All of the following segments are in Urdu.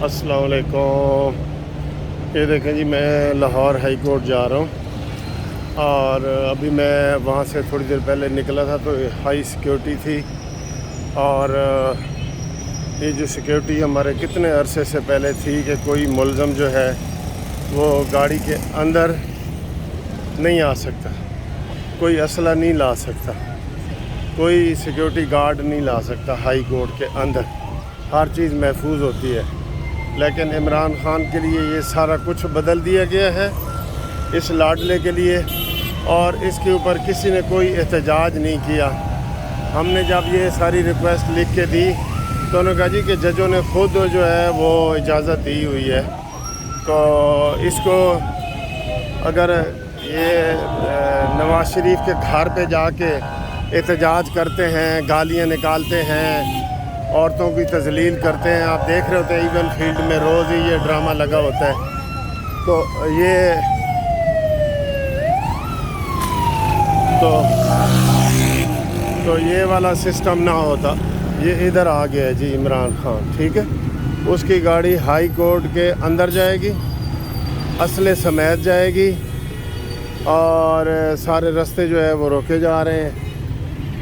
السلام علیکم۔ یہ دیکھیں جی، میں لاہور ہائی کورٹ جا رہا ہوں اور ابھی میں وہاں سے تھوڑی دیر پہلے نکلا تھا تو ہائی سیکیورٹی تھی، اور یہ جو سیکیورٹی ہمارے کتنے عرصے سے پہلے تھی کہ کوئی ملزم جو ہے وہ گاڑی کے اندر نہیں آ سکتا، کوئی اسلحہ نہیں لا سکتا، کوئی سیکیورٹی گارڈ نہیں لا سکتا ہائی کورٹ کے اندر، ہر چیز محفوظ ہوتی ہے۔ لیکن عمران خان کے لیے یہ سارا کچھ بدل دیا گیا ہے اس لاڈلے کے لیے، اور اس کے اوپر کسی نے کوئی احتجاج نہیں کیا۔ ہم نے جب یہ ساری ریکویسٹ لکھ کے دی تو انہوں نے کہا جی کہ ججوں نے خود جو ہے وہ اجازت دی ہوئی ہے، تو اس کو اگر یہ نواز شریف کے گھر پہ جا کے احتجاج کرتے ہیں، گالیاں نکالتے ہیں، عورتوں کی تذلیل کرتے ہیں، آپ دیکھ رہے ہوتے ہیں ایون فیلڈ میں روز ہی یہ ڈرامہ لگا ہوتا ہے، تو یہ والا سسٹم نہ ہوتا۔ یہ ادھر آ گیا ہے جی عمران خان، ٹھیک ہے، اس کی گاڑی ہائی کورٹ کے اندر جائے گی، اسلحے سمیت جائے گی، اور سارے راستے جو ہے وہ روکے جا رہے ہیں۔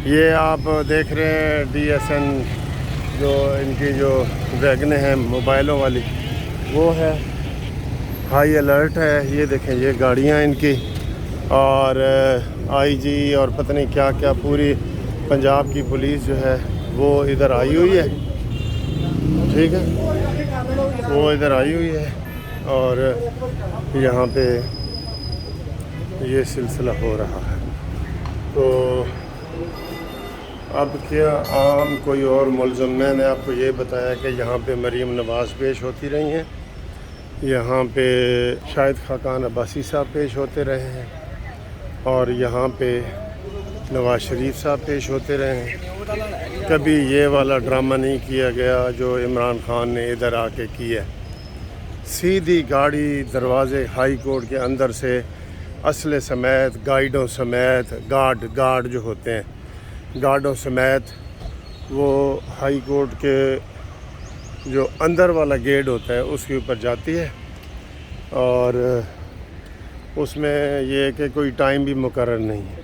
یہ آپ دیکھ رہے ہیں ڈی ایس این جو ان کی جو ویگنیں ہیں موبائلوں والی، وہ ہے، ہائی الرٹ ہے۔ یہ دیکھیں یہ گاڑیاں ان کی، اور آئی جی اور پتہ نہیں کیا کیا پوری پنجاب کی پولیس جو ہے وہ ادھر آئی ہوئی ہے، ٹھیک ہے، وہ ادھر آئی ہوئی ہے، اور یہاں پہ یہ سلسلہ ہو رہا ہے۔ تو اب کیا عام کوئی اور ملزم، میں نے آپ کو یہ بتایا کہ یہاں پہ مریم نواز پیش ہوتی رہی ہیں، یہاں پہ شاہد خاقان عباسی صاحب پیش ہوتے رہے ہیں، اور یہاں پہ نواز شریف صاحب پیش ہوتے رہے ہیں۔ کبھی یہ والا ڈرامہ نہیں کیا گیا جو عمران خان نے ادھر آ کے کیا۔ سیدھی گاڑی دروازے ہائی کورٹ کے اندر سے اسلحے سمیت، گائیڈوں سمیت، گارڈ جو ہوتے ہیں گارڈوں سمیت، وہ ہائی کورٹ کے جو اندر والا گیٹ ہوتا ہے اس کے اوپر جاتی ہے، اور اس میں یہ کہ کوئی ٹائم بھی مقرر نہیں ہے۔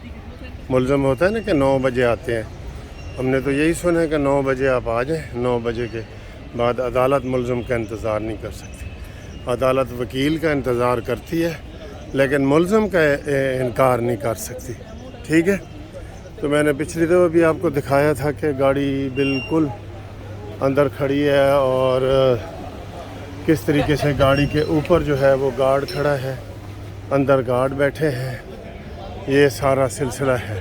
ملزم ہوتا ہے نا کہ 9 بجے آتے ہیں، ہم نے تو یہی سنا ہے کہ 9 بجے آپ آ جائیں، 9 بجے کے بعد عدالت ملزم کا انتظار نہیں کر سکتی، عدالت وکیل کا انتظار کرتی ہے لیکن ملزم کا انکار نہیں کر سکتی، ٹھیک ہے۔ تو میں نے پچھلی دفعہ بھی آپ کو دکھایا تھا کہ گاڑی بالکل اندر کھڑی ہے، اور کس طریقے سے گاڑی کے اوپر جو ہے وہ گارڈ کھڑا ہے، اندر گارڈ بیٹھے ہیں، یہ سارا سلسلہ ہے۔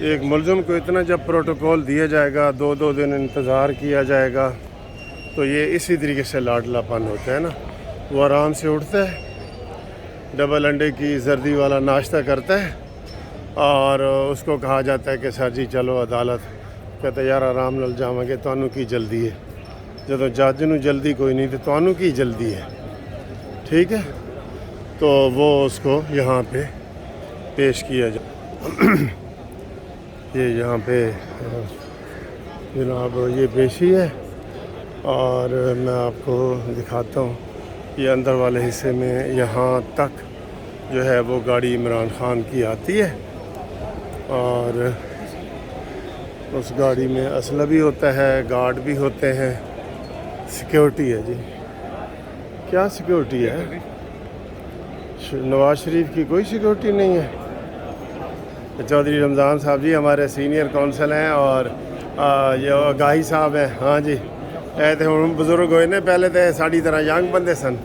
ایک ملزم کو اتنا جب پروٹوکول دیا جائے گا، 2 دن انتظار کیا جائے گا، تو یہ اسی طریقے سے لاڈلا پن ہوتا ہے نا۔ وہ آرام سے اٹھتا ہے، ڈبل انڈے کی زردی والا ناشتہ کرتا ہے، اور اس کو کہا جاتا ہے کہ سر جی چلو عدالت، کہتا ہے یار آرام نال جاواں گے، تانوں کی جلدی ہے، جدوں جج نوں جلدی کوئی نہیں تو تانوں کی جلدی ہے، ٹھیک ہے۔ تو وہ اس کو یہاں پہ پیش کیا جائے۔ یہ یہاں پہ جناب یہ پیشی ہے، اور میں آپ کو دکھاتا ہوں یہ اندر والے حصے میں یہاں تک جو ہے وہ گاڑی عمران خان کی آتی ہے، اور اس گاڑی میں اسلحہ بھی ہوتا ہے، گارڈ بھی ہوتے ہیں، سیکیورٹی ہے جی۔ کیا سیکیورٹی ہے؟ نواز شریف کی کوئی سیکیورٹی نہیں ہے۔ چودھری رمضان صاحب جی ہمارے سینئر کونسل ہیں، اور یہ گاہی صاحب ہیں، ہاں جی، تو ہوں بزرگ ہوئے نے، پہلے تو ساڑی طرح ینگ بندے سن۔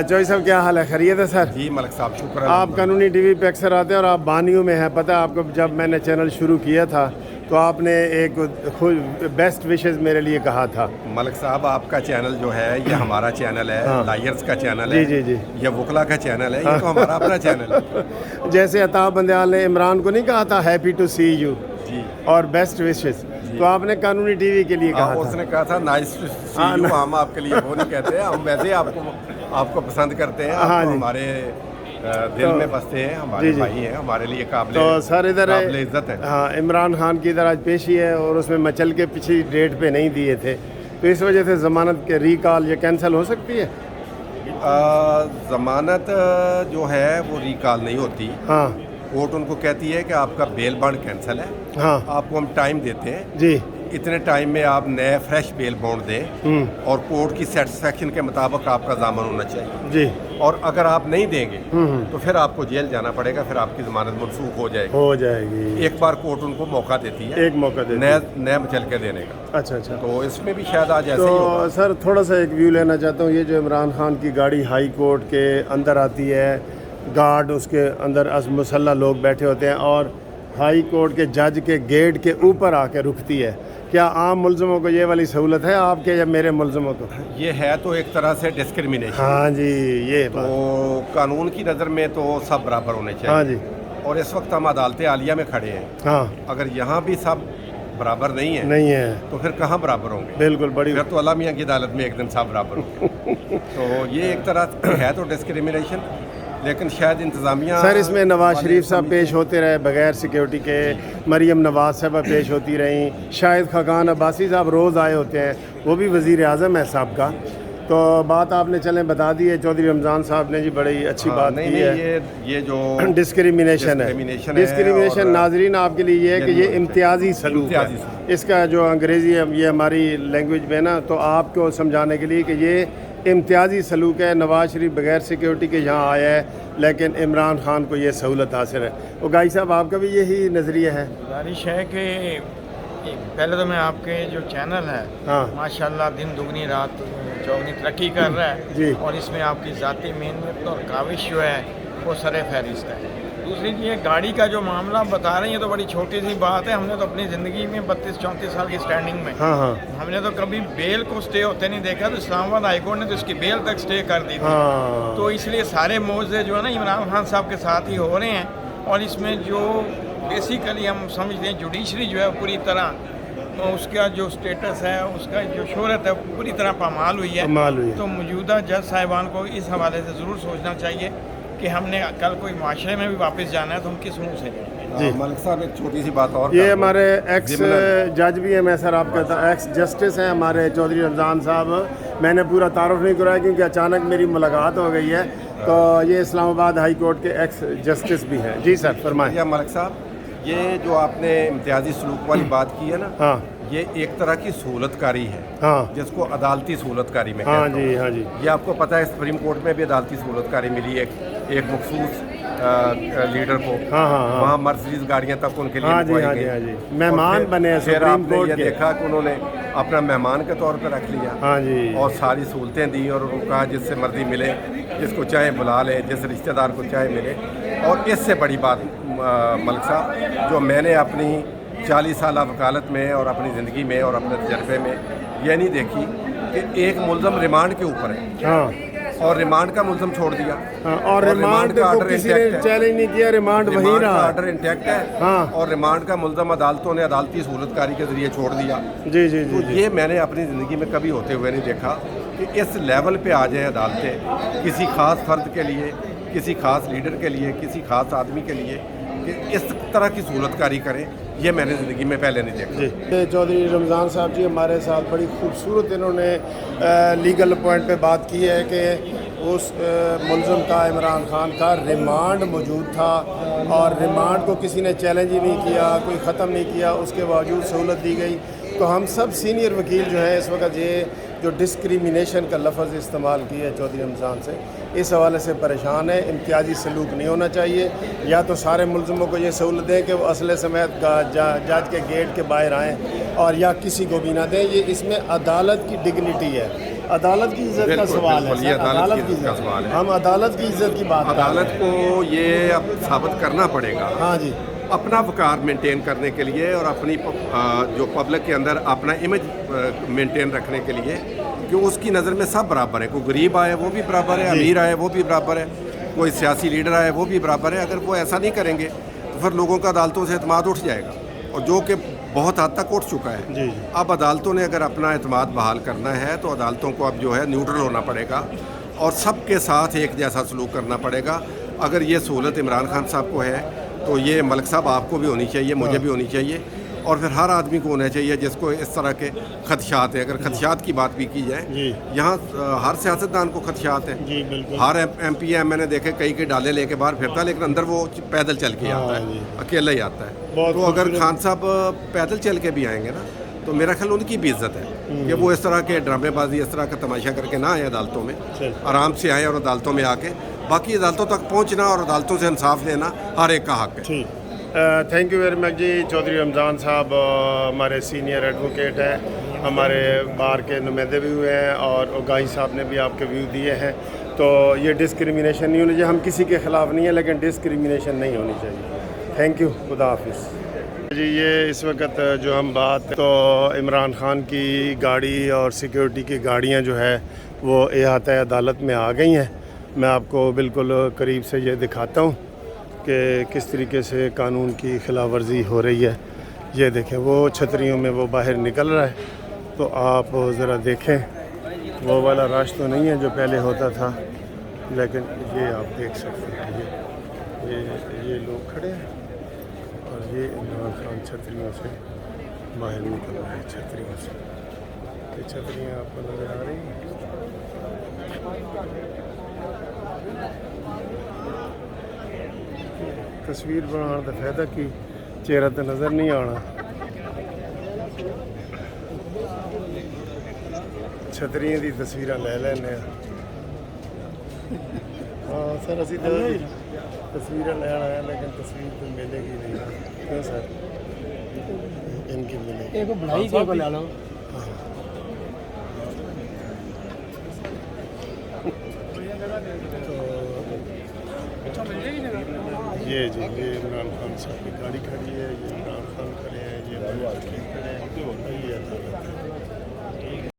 چوئی صاحب کیا حال ہے، خیریت ہے سر؟ جی ملک صاحب شکر ہے۔ آپ قانونی ٹی وی پہ اکثر آتے ہیں اور آپ بانیوں میں ہیں، پتہ ہے آپ کو، جب میں نے چینل شروع کیا تھا تو آپ نے ایک بیسٹ وشز میرے لیے کہا تھا۔ ملک صاحب آپ کا چینل جو ہے یہ ہمارا چینل ہے، لائرز کا چینل ہے، جی جی، یہ وکلا کا چینل ہے، یہ تو ہمارا اپنا چینل ہے۔ جیسے عطا بندیال نے عمران کو نہیں کہا تھا ہیپی ٹو سی یو جی، اور بیسٹ وشز، تو آپ نے قانونی ٹی وی کے لیے کہا اس تھا۔ نے کہا تھا نائس ٹو سی یو، ہم آپ کے لیے وہ نہیں کہتے ہیں، ہم ویسے آپ کو پسند کرتے ہیں، آپ کو ہمارے دل میں بستے ہیں، ہمارے بھائی ہیں، ہمارے لیے قابل عزت ہے۔ ہاں، عمران خان کی ادھر آج پیشی ہے، اور اس میں مچل کے پچھلی ڈیٹ پہ نہیں دیے تھے، تو اس وجہ سے ضمانت کے ریکال یہ کینسل ہو سکتی ہے؟ ضمانت جو ہے وہ ریکال نہیں ہوتی. ہاں کورٹ ان کو کہتی ہے کہ آپ کا بیل بانڈ کینسل ہے. ہاں آپ کو ہم ٹائم دیتے ہیں, جی اتنے ٹائم میں آپ نئے فریش بیل بانڈ دیں اور کورٹ کی سیٹسفیکشن کے مطابق آپ کا ضامن ہونا چاہیے. جی. اور اگر آپ نہیں دیں گے تو پھر آپ کو جیل جانا پڑے گا, پھر آپ کی ضمانت منسوخ ہو جائے گی. ایک بار کورٹ ان کو موقع دیتی ہے, ایک موقع دیتی ہے نیا چل کے دینے کا. اچھا. تو اس میں بھی شاید آج ایسے ہی ہوگا. تو سر تھوڑا سا ایک ویو لینا چاہتا ہوں. یہ جو عمران خان کی گاڑی ہائی کورٹ کے اندر آتی ہے, گارڈ اس کے اندر مسلح لوگ بیٹھے ہوتے ہیں اور ہائی کورٹ کے جج کے گیٹ کے اوپر آ کے رکتی ہے, کیا عام ملزموں کو یہ والی سہولت ہے آپ کے یا میرے ملزموں کو؟ یہ ہے تو ایک طرح سے ڈسکریمنیشن. ہاں جی, یہ تو قانون کی نظر میں تو سب برابر ہونے چاہیے. ہاں جی. اور اس وقت ہم عدالت عالیہ میں کھڑے ہیں. ہاں, اگر یہاں بھی سب برابر نہیں ہے تو پھر کہاں برابر ہوں گے؟ بالکل. بڑی پھر تو اللہ میاں کی عدالت میں ایک دن سب برابر ہوں گے. تو یہ ایک طرح ہے تو ڈسکریمنیشن, لیکن شاید انتظامیہ. سر اس میں نواز شریف صاحب پیش ہوتے رہے بغیر سیکیورٹی کے, مریم نواز صاحبہ پیش ہوتی رہیں, شاہد خاقان عباسی صاحب روز آئے ہوتے ہیں, وہ بھی وزیر اعظم ہے صاحب کا. تو بات آپ نے چلیں بتا دی ہے, چودھری رمضان صاحب نے جی بڑی اچھی بات کی ہے. یہ جو ڈسکریمنیشن ہے, ڈسکریمنیشن ناظرین آپ کے لیے یہ ہے کہ یہ امتیازی سلوک ہے. اس کا جو انگریزی ہے یہ ہماری لینگویج میں نا, تو آپ کو سمجھانے کے لیے کہ یہ امتیازی سلوک ہے. نواز شریف بغیر سیکیورٹی کے یہاں آیا ہے لیکن عمران خان کو یہ سہولت حاصل ہے. وہ گائی صاحب آپ کا بھی یہی نظریہ ہے؟ گزارش ہے کہ پہلے تو میں آپ کے جو چینل ہے ماشاءاللہ دن دگنی رات چوگنی ترقی کر رہا ہے جی, اور اس میں آپ کی ذاتی محنت اور کاوش جو ہے وہ سر فہرست ہے. دوسری یہ گاڑی کا جو معاملہ بتا رہے ہیں تو بڑی چھوٹی سی بات ہے. ہم نے تو اپنی زندگی میں 32-34 سال کی سٹینڈنگ میں ہم نے تو کبھی بیل کو سٹے ہوتے نہیں دیکھا. تو اسلام آباد ہائی کورٹ نے تو اس کی بیل تک سٹے کر دی تھی. تو اس لیے سارے موضوع جو ہے نا عمران خان صاحب کے ساتھ ہی ہو رہے ہیں. اور اس میں جو بیسیکلی ہم سمجھتے ہیں جوڈیشری جو ہے پوری طرح اس کا جو سٹیٹس ہے, اس کا جو شہرت ہے پوری طرح پامال ہوئی ہے. تو موجودہ جج صاحبان کو اس حوالے سے ضرور سوچنا چاہیے کہ ہم نے کل کوئی معاشرے میں بھی واپس جانا ہے تو ہم کس منہ سے جائیں گے. جی ملک صاحب ایک چھوٹی سی بات اور, یہ ہمارے ایکس جج بھی ہیں, میں سر آپ کہتا ایکس جسٹس ہیں ہمارے چودھری رمضان صاحب. میں نے پورا تعارف نہیں کرایا کیونکہ اچانک میری ملاقات ہو گئی ہے. تو یہ اسلام آباد ہائی کورٹ کے ایکس جسٹس بھی ہیں. جی سر فرمائیں. ملک صاحب یہ جو آپ نے امتیازی سلوک والی بات کی ہے نا, یہ ایک طرح کی سہولت کاری ہے جس کو عدالتی سہولت کاری میں کہتے ہیں. ہاں جی. یہ آپ کو پتہ ہے سپریم کورٹ میں بھی عدالتی سہولت کاری ملی ہے ایک مخصوص لیڈر کو. وہاں مرسیڈیز گاڑیاں تک ان کے لیے لگوائی گئی, مہمان بنے. پھر آپ نے یہ دیکھا کہ انہوں نے اپنا مہمان کے طور پہ رکھ لیا اور ساری سہولتیں دی اور ان کو کہا جس سے مرضی ملے, جس کو چاہے بلا لے, جس رشتہ دار کو چاہے ملے. اور اس سے بڑی بات ملک صاحب جو میں نے اپنی 40 سالہ وکالت میں اور اپنی زندگی میں اور اپنے تجربے میں یہ نہیں دیکھی کہ ایک ملزم ریمانڈ کے اوپر ہے اور ریمانڈ کا ملزم چھوڑ دیا اور ریمانڈ کو کسی نے چیلنج نہیں کیا, ریمانڈ وہی رہا, آرڈر انٹیکٹ ہے اور ریمانڈ کا ملزم عدالتوں نے عدالتی سہولت کاری کے ذریعے چھوڑ دیا. جی جی جی. یہ میں نے اپنی زندگی میں کبھی ہوتے ہوئے نہیں دیکھا کہ اس لیول پہ آ جائیں عدالتیں کسی خاص فرد کے لیے, کسی خاص لیڈر کے لیے, کسی خاص آدمی کے لیے کہ اس طرح کی سہولت کاری کریں. یہ میں نے زندگی میں پہلے نہیں دیکھا. جی چودھری رمضان صاحب جی ہمارے ساتھ بڑی خوبصورت انہوں نے لیگل پوائنٹ پہ بات کی ہے کہ اس ملزم کا عمران خان کا ریمانڈ موجود تھا اور ریمانڈ کو کسی نے چیلنج ہی نہیں کیا, کوئی ختم نہیں کیا, اس کے باوجود سہولت دی گئی. تو ہم سب سینئر وکیل جو ہیں اس وقت یہ جو ڈسکریمنیشن کا لفظ استعمال کیا ہے چودھری رمضان سے, اس حوالے سے پریشان ہے. امتیازی سلوک نہیں ہونا چاہیے. یا تو سارے ملزموں کو یہ سہولت دیں کہ وہ اسلحے سمیت جج کے گیٹ کے باہر آئیں, اور یا کسی کو بھی نہ دیں. یہ اس میں عدالت کی ڈگنیٹی ہے, عدالت کی عزت کا سوال ہے. عدالت کی عزت, ہم عدالت کی عزت کی بات, عدالت کو یہ اب ثابت کرنا پڑے گا. ہاں جی. اپنا وقار مینٹین کرنے کے لیے اور اپنی جو پبلک کے اندر اپنا امیج مینٹین رکھنے کے لیے کہ اس کی نظر میں سب برابر ہے. کوئی غریب آئے وہ بھی برابر ہے, امیر آئے وہ بھی برابر ہے, کوئی سیاسی لیڈر آئے وہ بھی برابر ہے. اگر وہ ایسا نہیں کریں گے تو پھر لوگوں کا عدالتوں سے اعتماد اٹھ جائے گا, اور جو کہ بہت حد تک اٹھ چکا ہے. اب عدالتوں نے اگر اپنا اعتماد بحال کرنا ہے تو عدالتوں کو اب جو ہے نیوٹرل ہونا پڑے گا اور سب کے ساتھ ایک جیسا سلوک کرنا پڑے گا. اگر یہ سہولت عمران خان صاحب کو ہے تو یہ ملک صاحب آپ کو بھی ہونی چاہیے, مجھے بھی ہونی چاہیے. اور پھر ہر آدمی کو ہونا چاہیے جس کو اس طرح کے خدشات ہیں. اگر خدشات کی بات بھی کی جائے, جی یہاں ہر سیاستدان کو خدشات ہیں. جی بالکل. ہر ایم پی ہے, میں نے دیکھے کئی کے ڈالے لے کے باہر پھرتا ہے, لیکن اندر وہ پیدل چل کے آتا ہے, اکیلا ہی آتا ہے. تو اگر خان صاحب پیدل چل کے بھی آئیں گے نا تو میرا خیال ان کی بھی عزت ہے کہ وہ اس طرح کے ڈرامے بازی اس طرح کا تماشا کر کے نہ آئیں عدالتوں میں, آرام سے آئیں اور عدالتوں میں آ کے باقی عدالتوں تک پہنچنا اور عدالتوں سے انصاف لینا ہر ایک کا حق ہے. ٹھیک, تھینک یو ویری مچ جی. چودھری رمضان صاحب ہمارے سینئر ایڈوکیٹ ہیں, ہمارے بار کے نمائندے بھی ہوئے ہیں, اور اوگائی صاحب نے بھی آپ کے ویو دیے ہیں. تو یہ ڈسکریمنیشن نہیں ہونی چاہیے, ہم کسی کے خلاف نہیں ہیں, لیکن ڈسکریمنیشن نہیں ہونی چاہیے. تھینک یو, خدا حافظ جی. یہ اس وقت جو ہم بات تو عمران خان کی گاڑی اور سیکیورٹی کی گاڑیاں جو ہے وہ احاطہ عدالت میں آ گئی ہیں. میں آپ کو بالکل قریب سے یہ دکھاتا ہوں کہ کس طریقے سے قانون کی خلاف ورزی ہو رہی ہے. یہ دیکھیں, وہ چھتریوں میں وہ باہر نکل رہا ہے, تو آپ ذرا دیکھیں, وہ والا رش تو نہیں ہے جو پہلے ہوتا تھا, لیکن یہ آپ دیکھ سکتے ہیں. یہ لوگ کھڑے ہیں اور یہ عمران خان چھتریوں سے باہر نکل رہا ہے. چھتریوں سے, یہ چھتریاں آپ کو نظر آ رہی ہیں. تصویر بنانا تو فائدہ کی, چہرہ تو نظر نہیں آنا. چھتریاں دی تصویراں لے لینے. ہاں سر, اسی تصویراں لینا ہے, لیکن تصویر تو ملے گی نہیں. کیوں سر, ان کی ملے گی. یہ جی, یہ عمران خان صاحب کی گاڑی کھڑی ہے, یہ عمران خان کھڑے ہیں, یہ کھڑے ہیں, یہ عدالت ہے.